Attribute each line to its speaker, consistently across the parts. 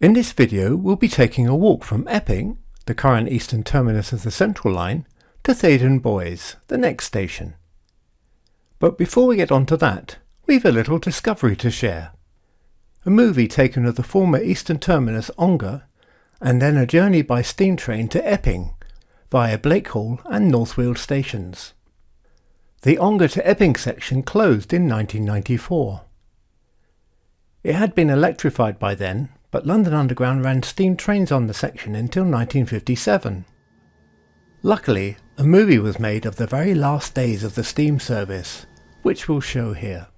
Speaker 1: In this video we'll be taking a walk from Epping, the current eastern terminus of the Central Line, to Theydon Bois, the next station. But before we get on to that, we've a little discovery to share. A movie taken of the former eastern terminus Ongar, and then a journey by steam train to Epping, via Blakehall and North Weald stations. The Ongar to Epping section closed in 1994. It had been electrified by then, but London Underground ran steam trains on the section until 1957. Luckily, a movie was made of the very last days of the steam service, which we'll show here.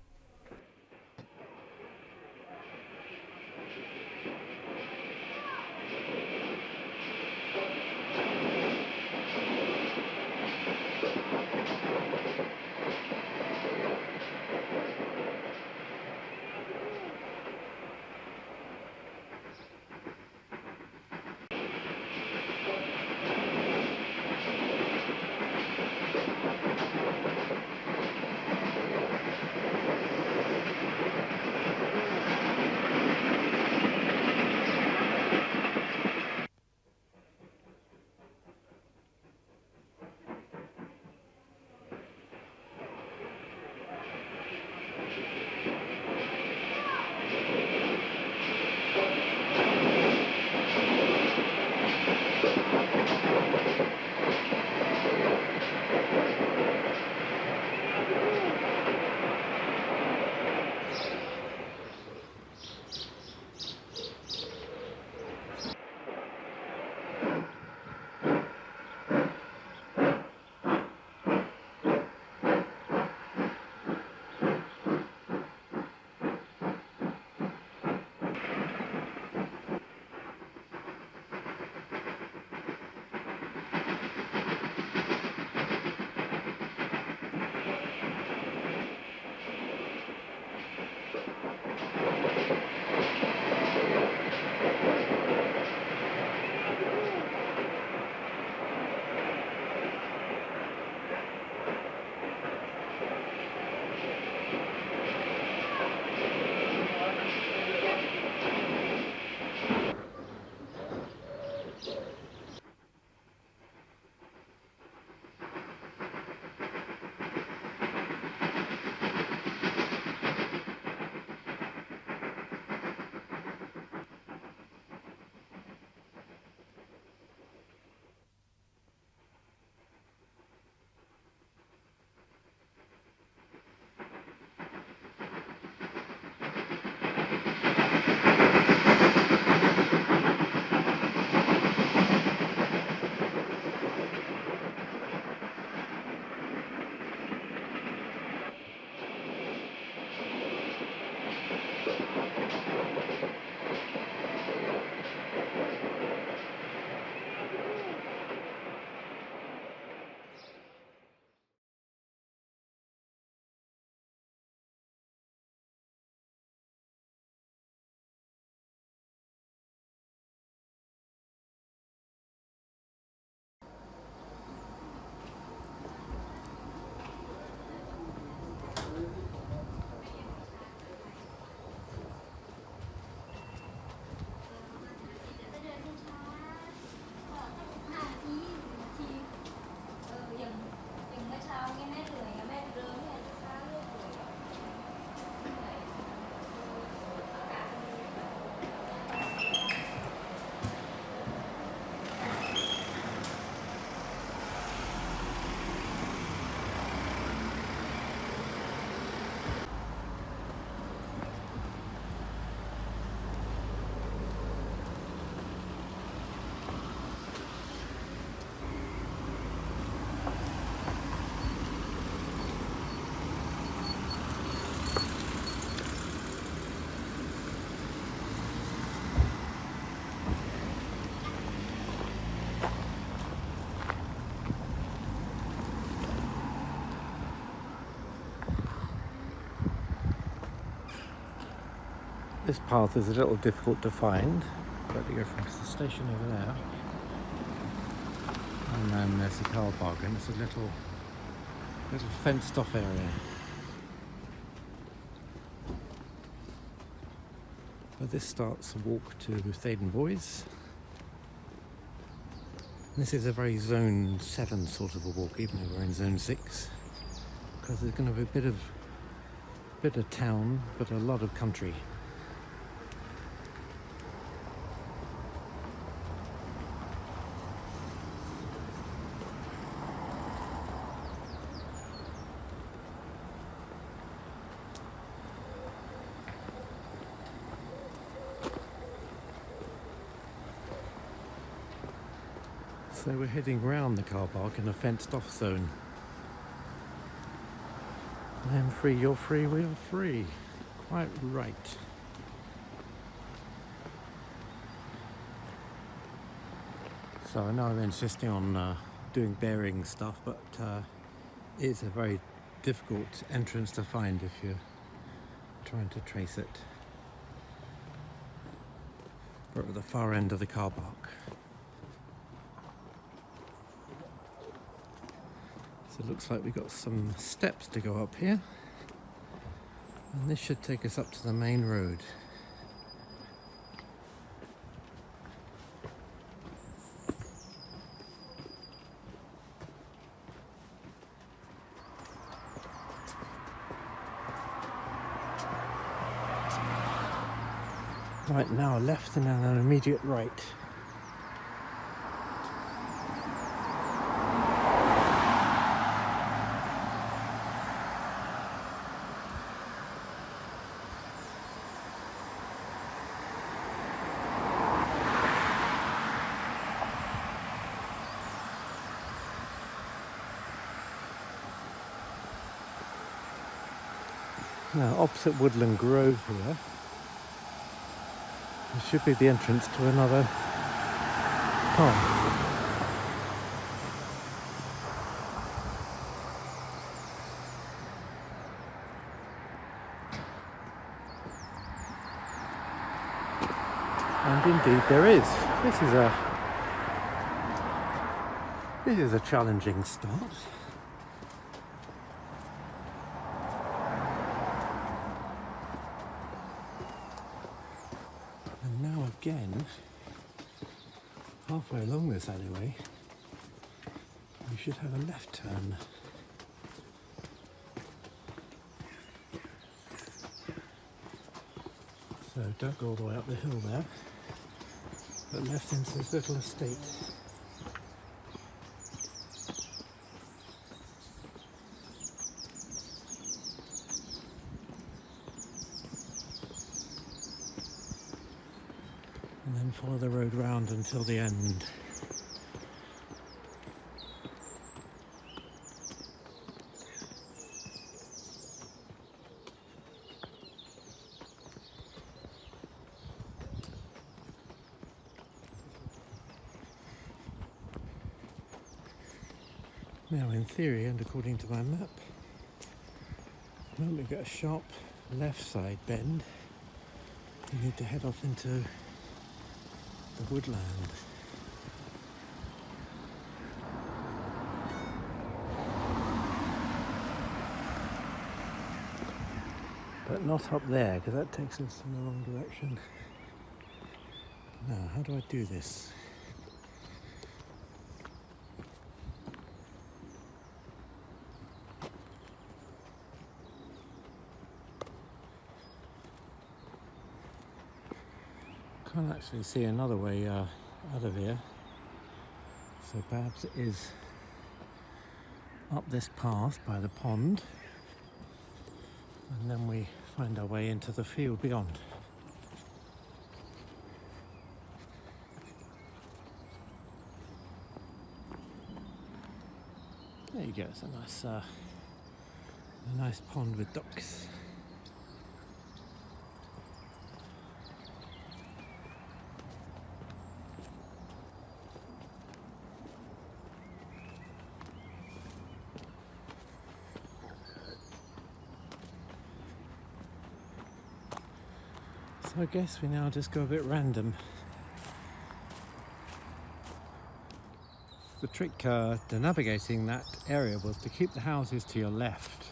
Speaker 1: This path is a little difficult to find, but you go from the station over there, and then there's the car park, and it's a little fenced off area. But this starts a walk to Epping-Theydon Bois. This is a very zone 7 sort of a walk, even though we're in zone 6, because there's going to be a bit of town, but a lot of country. So we're heading round the car park in a fenced off zone. I am free, you're free, we are free. Quite right. So I know I'm insisting on doing bearing stuff, but it's a very difficult entrance to find if you're trying to trace it. We're at the far end of the car park. So it looks like we've got some steps to go up here, and this should take us up to the main road. Right, now a left and then an immediate right. Now, opposite Woodland Grove here, there should be the entrance to another path. And indeed there is. This is a challenging start. And now again, halfway along this alleyway, we should have a left turn. So don't go all the way up the hill there, but left into this little estate. And then follow the road round until the end. Now in theory, and according to my map, when we get a sharp left side bend, we need to head off into the woodland. But not up there, because that takes us in the wrong direction. Now, how do I do this? Can't actually see another way out of here, so perhaps it is up this path by the pond, and then we find our way into the field beyond. There you go, it's a nice pond with ducks. So I guess we now just go a bit random. The trick to navigating that area was to keep the houses to your left.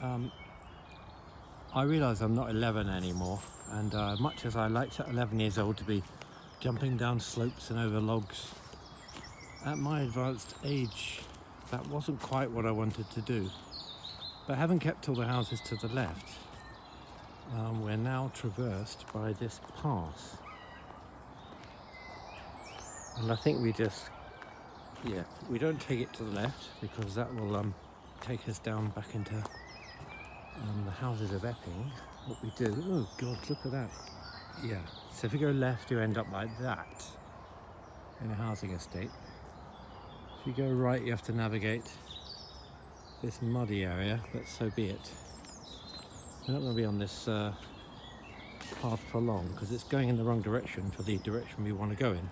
Speaker 1: I realise I'm not 11 anymore, And much as I liked at 11 years old to be jumping down slopes and over logs, at my advanced age that wasn't quite what I wanted to do. But having kept all the houses to the left, we're now traversed by this pass. And I think we don't take it to the left because that will take us down back into the houses of Epping. What we do, oh God, look at that. Yeah, so if you go left you end up like that in a housing estate. If you go right you have to navigate this muddy area, but so be it. We're not going to be on this path for long because it's going in the wrong direction for the direction we want to go in.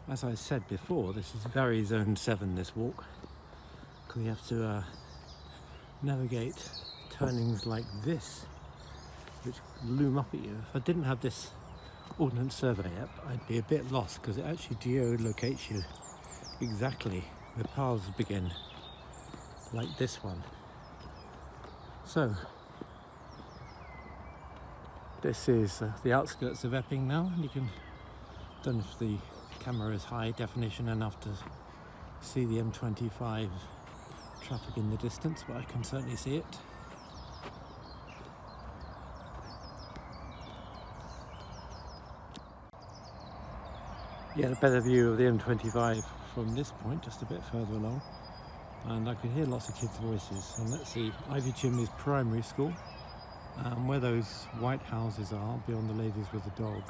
Speaker 1: As I said before, this is very Zone 7, this walk, because we have to navigate turnings like this, which loom up at you. If I didn't have this Ordnance Survey app, I'd be a bit lost, because it actually geolocates you exactly. The paths begin like this one. So, this is the outskirts of Epping now, and you can, don't know if the camera is high definition enough to see the M25 traffic in the distance, but I can certainly see it. Get a better view of the M25 from this point, just a bit further along, and I can hear lots of kids' voices. And let's see, Ivy Chimneys Primary School, where those white houses are beyond the ladies with the dog,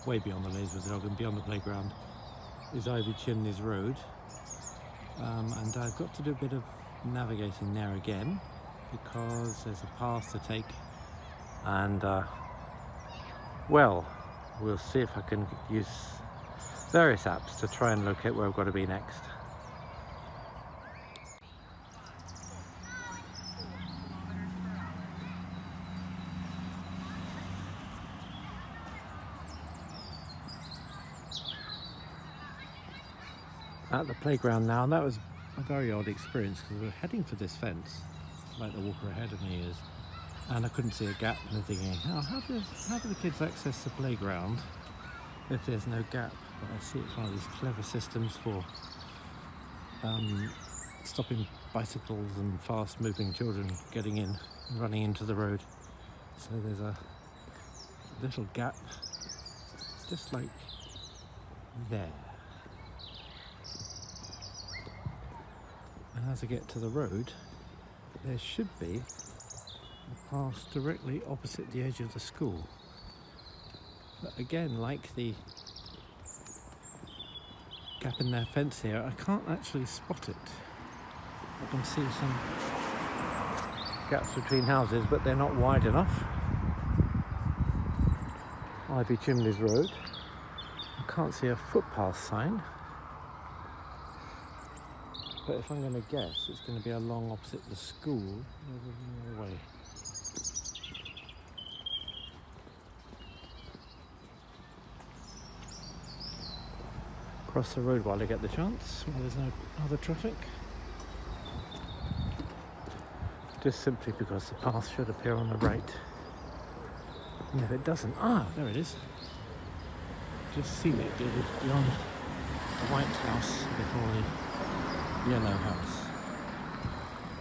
Speaker 1: way beyond the ladies with the dog and beyond the playground, is Ivy Chimneys Road, and I've got to do a bit of navigating there again because there's a path to take, and well, we'll see if I can use various apps to try and locate where I've got to be next. At the playground now, and that was a very odd experience because we were heading for this fence, like the walker ahead of me is, and I couldn't see a gap, and I'm thinking, oh, how do the kids access the playground if there's no gap? But I see it's one of these clever systems for stopping bicycles and fast moving children getting in and running into the road. So there's a little gap just like there. And as I get to the road, there should be a path directly opposite the edge of the school. But again, like the gap in their fence here, I can't actually spot it. I can see some gaps between houses, but they're not wide enough. Ivy Chimneys Road. I can't see a footpath sign. But if I'm going to guess, it's going to be along opposite the school, the other way. Cross the road while I get the chance, while there's no other traffic. Just simply because the path should appear on the right. And if it doesn't, there it is. Just seen it beyond the white house before the yellow house.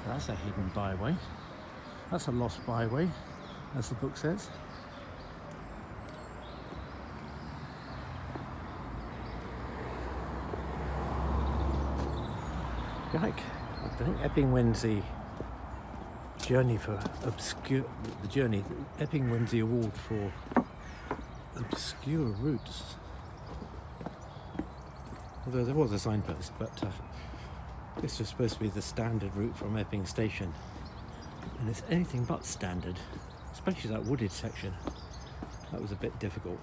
Speaker 1: That's a hidden byway. That's a lost byway, as the book says. Yike. I think Epping wins the journey for Epping wins the award for obscure routes. Although there was a signpost, but this was supposed to be the standard route from Epping Station, and it's anything but standard, especially that wooded section. That was a bit difficult.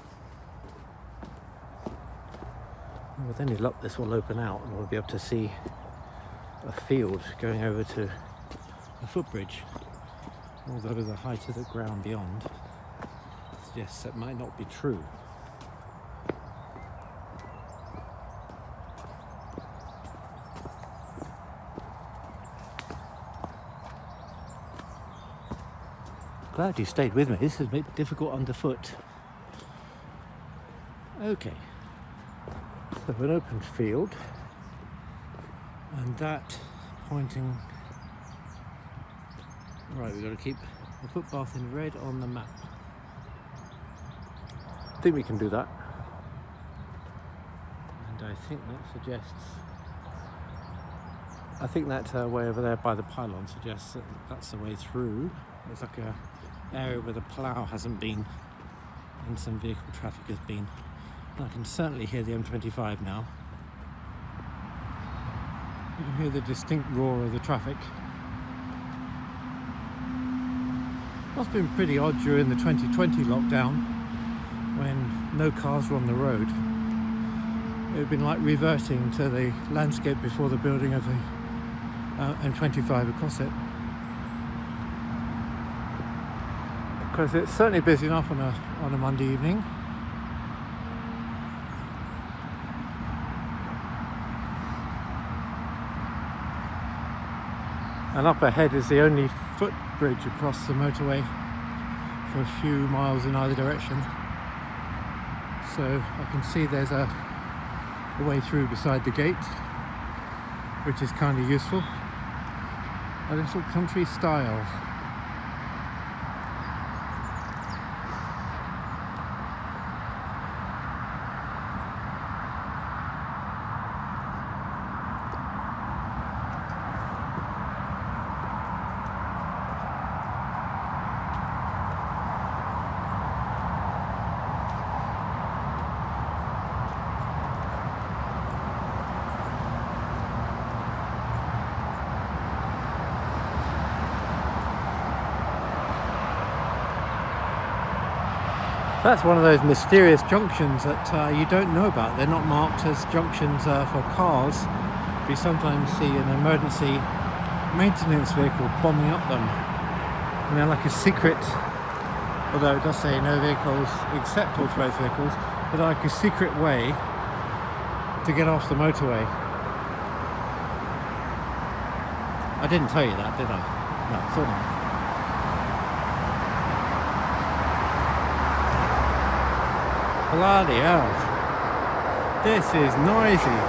Speaker 1: With any luck, this will open out and we'll be able to see a field going over to a footbridge, although the height of the ground beyond suggests that might not be true. Glad you stayed with me. This is a bit difficult underfoot. Okay, so an open field, and that pointing right. We've got to keep the footpath in red on the map. I think we can do that, and I think that suggests. I think that way over there by the pylon suggests that that's the way through. There's like a area where the plough hasn't been and some vehicle traffic has been. I can certainly hear the M25 now. You can hear the distinct roar of the traffic. Must have been pretty odd during the 2020 lockdown when no cars were on the road. It would have been like reverting to the landscape before the building of the M25 across it. Because it's certainly busy enough on a Monday evening. And up ahead is the only footbridge across the motorway for a few miles in either direction. So I can see there's a way through beside the gate, which is kind of useful. A little country style. That's one of those mysterious junctions that you don't know about. They're not marked as junctions for cars. We sometimes see an emergency maintenance vehicle bombing up them. And they're like a secret, although it does say no vehicles except authorised vehicles, but like a secret way to get off the motorway. I didn't tell you that, did I? No, I thought not. Bloody hell. This is noisy.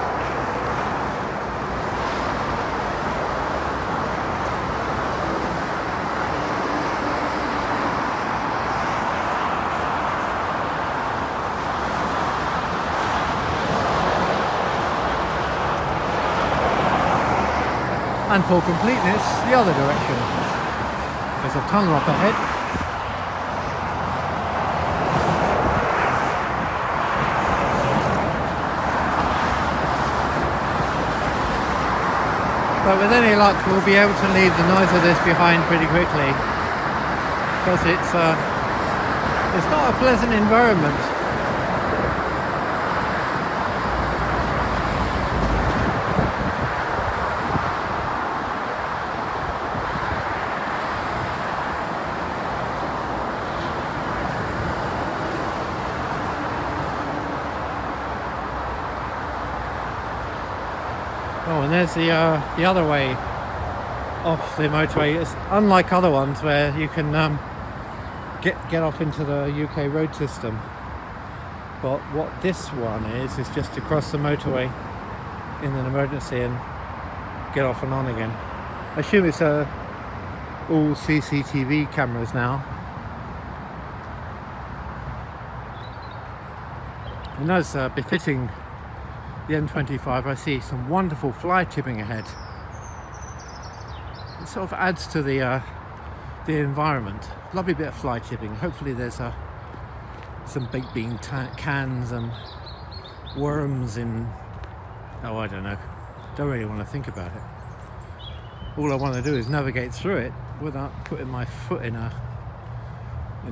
Speaker 1: And for completeness, the other direction. There's a tunnel up ahead. But with any luck, we'll be able to leave the noise of this behind pretty quickly, because it's not a pleasant environment. Oh, and there's the other way off the motorway. It's unlike other ones where you can get off into the UK road system. But what this one is just to cross the motorway in an emergency and get off and on again. I assume it's all CCTV cameras now. And that's befitting the M25. I see some wonderful fly tipping ahead. It sort of adds to the environment. Lovely bit of fly tipping. Hopefully there's some baked bean cans and worms in. Oh, I don't know. Don't really want to think about it. All I want to do is navigate through it without putting my foot in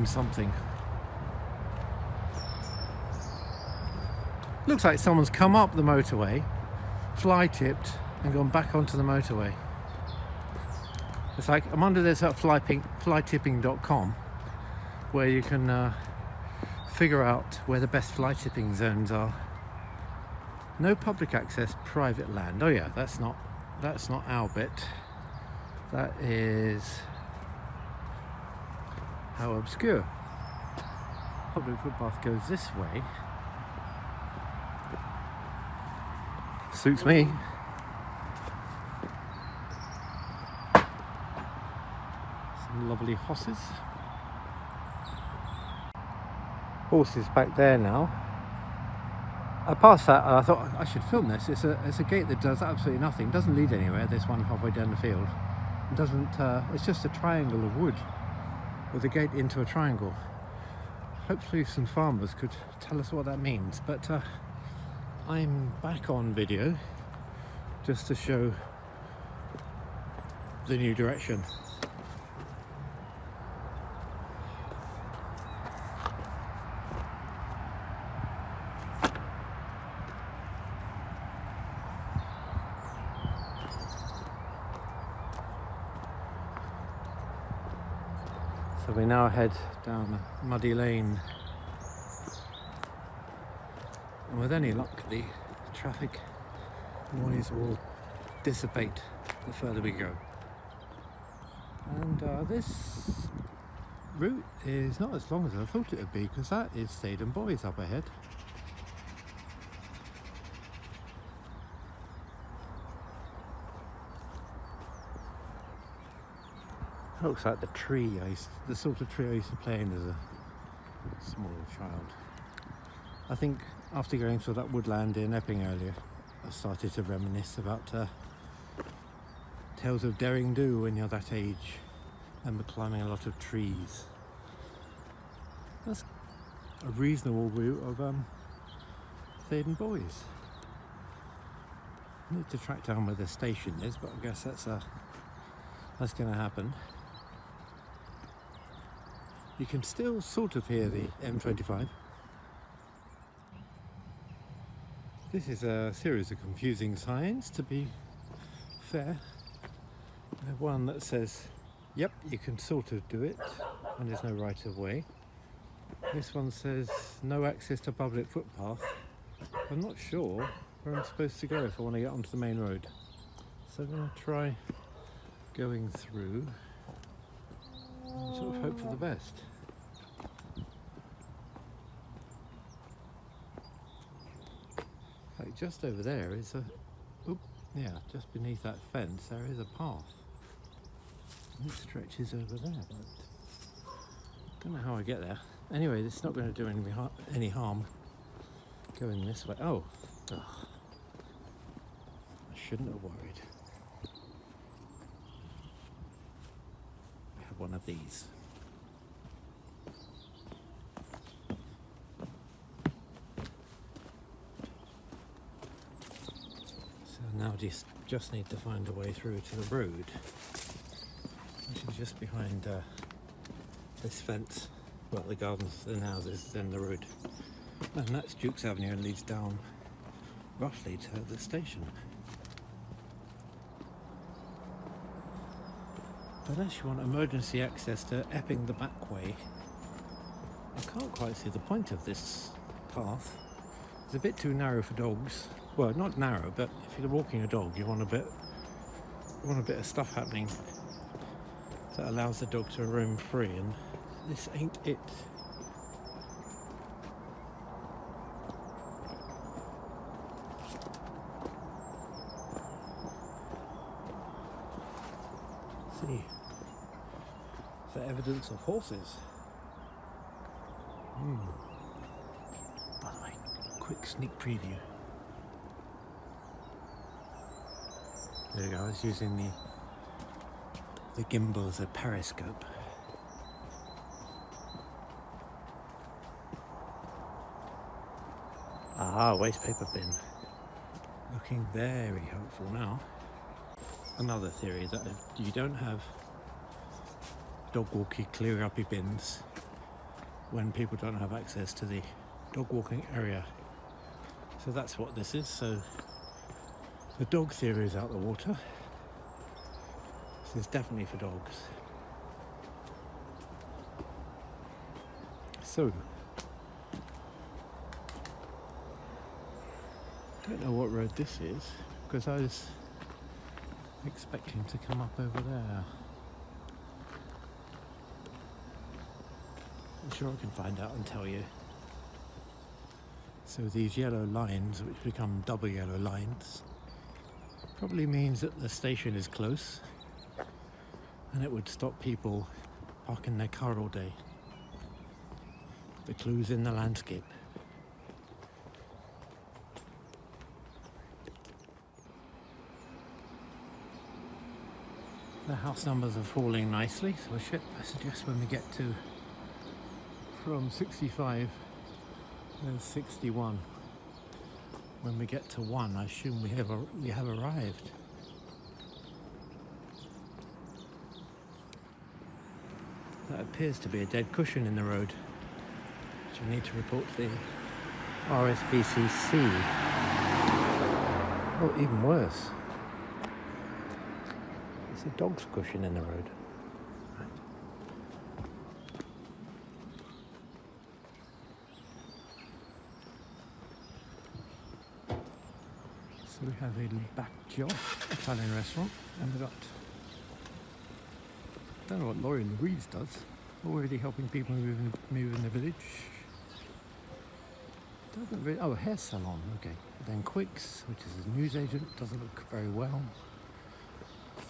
Speaker 1: something. Looks like someone's come up the motorway, fly tipped, and gone back onto the motorway. It's like I'm under this at flytipping.com, where you can figure out where the best fly tipping zones are. No public access, private land. Oh yeah, that's not our bit. That is How obscure. Public footpath goes this way. Suits me. Some lovely horses. Horses back there now. I passed that and I thought I should film this. It's a gate that does absolutely nothing. It doesn't lead anywhere, this one halfway down the field. It doesn't, it's just a triangle of wood with a gate into a triangle. Hopefully some farmers could tell us what that means, but I'm back on video just to show the new direction. So we now head down a muddy lane, and with any luck the traffic noise will dissipate the further we go. And this route is not as long as I thought it would be, because that is Epping-Theydon Bois up ahead. Looks like the sort of tree I used to play in as a small child. I think after going through that woodland in Epping earlier, I started to reminisce about tales of daring do when you're that age and climbing a lot of trees. That's a reasonable route of Epping-Theydon Bois. I need to track down where the station is, but I guess that's going to happen. You can still sort of hear the M25. This is a series of confusing signs, to be fair. We have one that says, yep, you can sort of do it, and there's no right of way. This one says, no access to public footpath. I'm not sure where I'm supposed to go if I want to get onto the main road. So I'm going to try going through and sort of hope for the best. Like just over there is just beneath that fence there is a path. And it stretches over there, but I don't know how I get there. Anyway, it's not going to do any harm going this way. Oh, ugh. I shouldn't have worried. We have one of these. Now just need to find a way through to the road, which is just behind this fence. Well, the gardens and houses, then the road. And that's Duke's Avenue and leads down roughly to the station. But unless you want emergency access to Epping the back way, I can't quite see the point of this path. It's a bit too narrow for dogs. Well, not narrow, but if you're walking a dog, you want a bit of stuff happening that allows the dog to roam free, and this ain't it. See, is that evidence of horses? By the way, quick sneak preview. There we go, I was using the gimbal as a periscope. Ah, waste paper bin. Looking very hopeful now. Another theory that if you don't have dog walking clear uppy bins when people don't have access to the dog walking area. So that's what this is. So the dog theory is out the water. This is definitely for dogs. So, don't know what road this is, because I was expecting to come up over there. sure I can find out and tell you. So these yellow lines, which become double yellow lines, probably means that the station is close and it would stop people parking their car all day. The clues in the landscape. The house numbers are falling nicely, so I suggest when we get to from 65, there's 61. When we get to 1, I assume we have arrived. That appears to be a dead cushion in the road, which I need to report to the RSPCC. Oh, even worse. It's a dog's cushion in the road. Right. So we have a back job, Italian restaurant, and we've got, I don't know what Laurie Louise does, already helping people move in the village. Doesn't really, oh, a hair salon, okay. Then Quicks, which is a newsagent, doesn't look very well.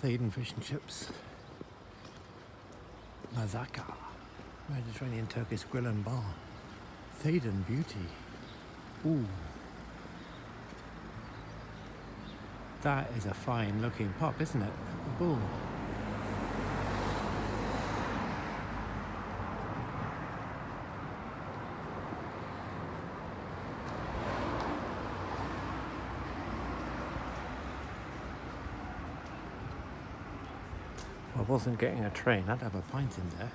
Speaker 1: Theydon Fish and Chips. Mazaka, Mediterranean Turkish Grill and Bar. Theydon Beauty. Ooh. That is a fine looking pub, isn't it? The Bull. If I wasn't getting a train, I'd have a pint in there.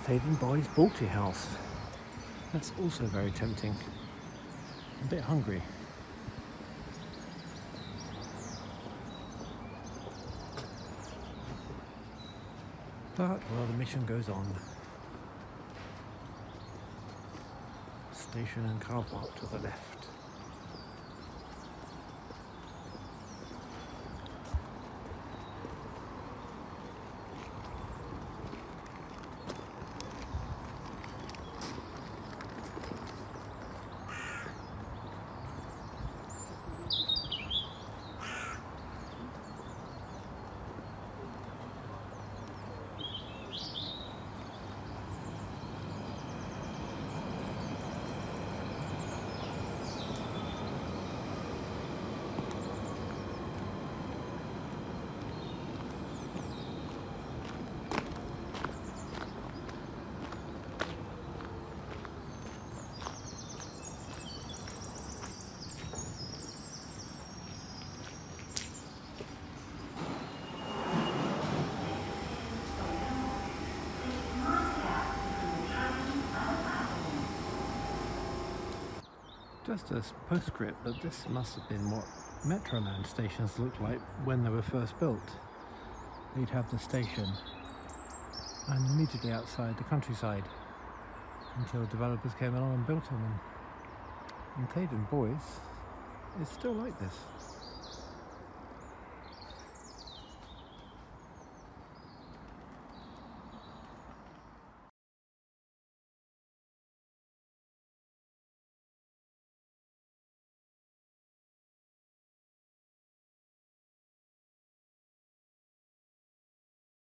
Speaker 1: Theydon Bois Balti House. That's also very tempting. I'm a bit hungry. But, well, the mission goes on. Station and car park to the left. Just a postscript, but this must have been what Metroland stations looked like when they were first built. You'd have the station and immediately outside the countryside until developers came along and built them. And Theydon Bois is still like this.